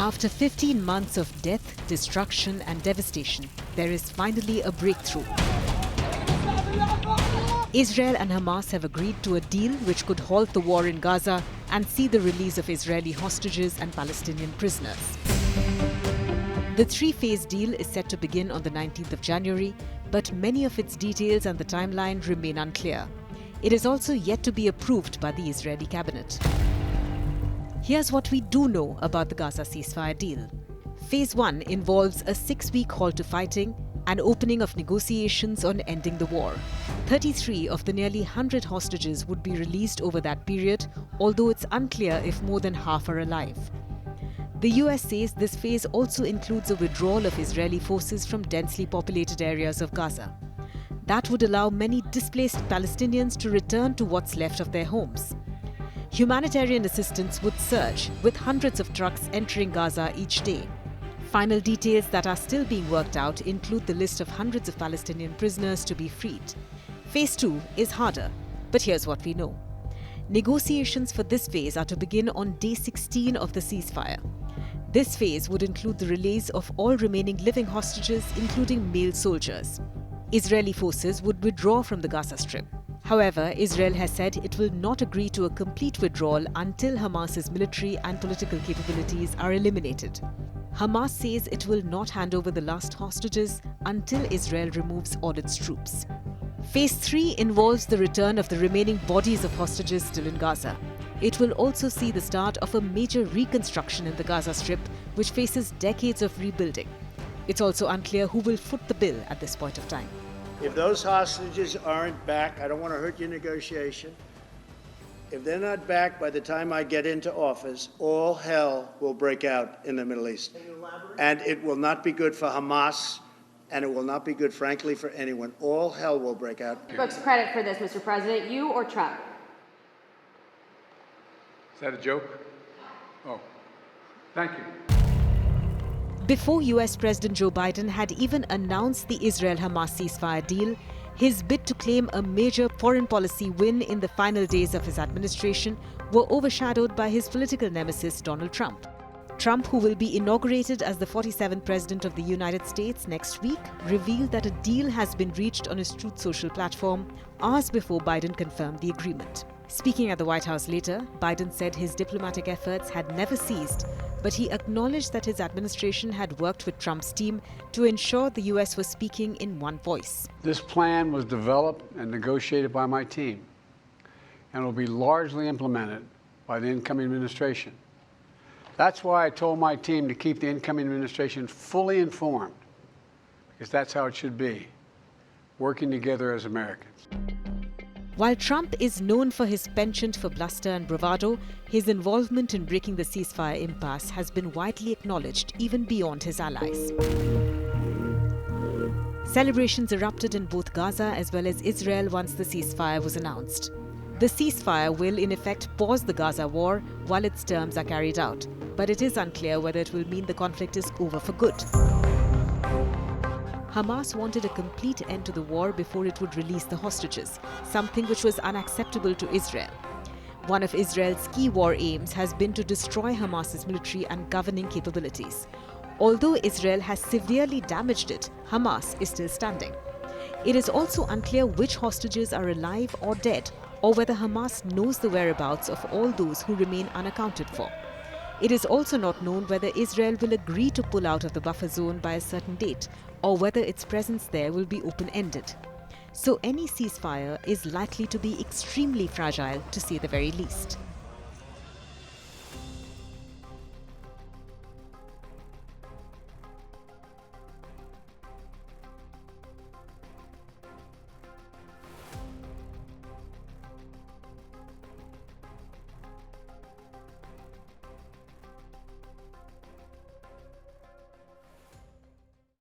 After 15 months of death, destruction and devastation, there is finally a breakthrough. Israel and Hamas have agreed to a deal which could halt the war in Gaza and see the release of Israeli hostages and Palestinian prisoners. The three-phase deal is set to begin on the 19th of January, but many of its details and the timeline remain unclear. It is also yet to be approved by the Israeli cabinet. Here's what we do know about the Gaza ceasefire deal. Phase 1 involves a 6-week halt to fighting and opening of negotiations on ending the war. 33 of the nearly 100 hostages would be released over that period, although it's unclear if more than half are alive. The US says this phase also includes a withdrawal of Israeli forces from densely populated areas of Gaza. That would allow many displaced Palestinians to return to what's left of their homes. Humanitarian assistance would surge, with hundreds of trucks entering Gaza each day. Final details that are still being worked out include the list of hundreds of Palestinian prisoners to be freed. Phase 2 is harder, but here's what we know. Negotiations for this phase are to begin on day 16 of the ceasefire. This phase would include the release of all remaining living hostages, including male soldiers. Israeli forces would withdraw from the Gaza Strip. However, Israel has said it will not agree to a complete withdrawal until Hamas's military and political capabilities are eliminated. Hamas says it will not hand over the last hostages until Israel removes all its troops. Phase 3 involves the return of the remaining bodies of hostages still in Gaza. It will also see the start of a major reconstruction in the Gaza Strip, which faces decades of rebuilding. It's also unclear who will foot the bill at this point of time. If those hostages aren't back, I don't want to hurt your negotiation. If they're not back by the time I get into office, all hell will break out in the Middle East. And it will not be good for Hamas, and it will not be good, frankly, for anyone. All hell will break out. Who took credit for this, Mr. President, you or Trump? Is that a joke? Oh, thank you. Before US President Joe Biden had even announced the Israel-Hamas ceasefire deal, his bid to claim a major foreign policy win in the final days of his administration were overshadowed by his political nemesis Donald Trump. Trump, who will be inaugurated as the 47th President of the United States next week, revealed that a deal has been reached on his Truth Social platform hours before Biden confirmed the agreement. Speaking at the White House later, Biden said his diplomatic efforts had never ceased, but he acknowledged that his administration had worked with Trump's team to ensure the US was speaking in one voice. This plan was developed and negotiated by my team and will be largely implemented by the incoming administration. That's why I told my team to keep the incoming administration fully informed, because that's how it should be, working together as Americans. While Trump is known for his penchant for bluster and bravado, his involvement in breaking the ceasefire impasse has been widely acknowledged even beyond his allies. Celebrations erupted in both Gaza as well as Israel once the ceasefire was announced. The ceasefire will in effect pause the Gaza war while its terms are carried out, but it is unclear whether it will mean the conflict is over for good. Hamas wanted a complete end to the war before it would release the hostages, something which was unacceptable to Israel. One of Israel's key war aims has been to destroy Hamas's military and governing capabilities. Although Israel has severely damaged it, Hamas is still standing. It is also unclear which hostages are alive or dead, or whether Hamas knows the whereabouts of all those who remain unaccounted for. It is also not known whether Israel will agree to pull out of the buffer zone by a certain date, or whether its presence there will be open-ended. So any ceasefire is likely to be extremely fragile, to say the very least.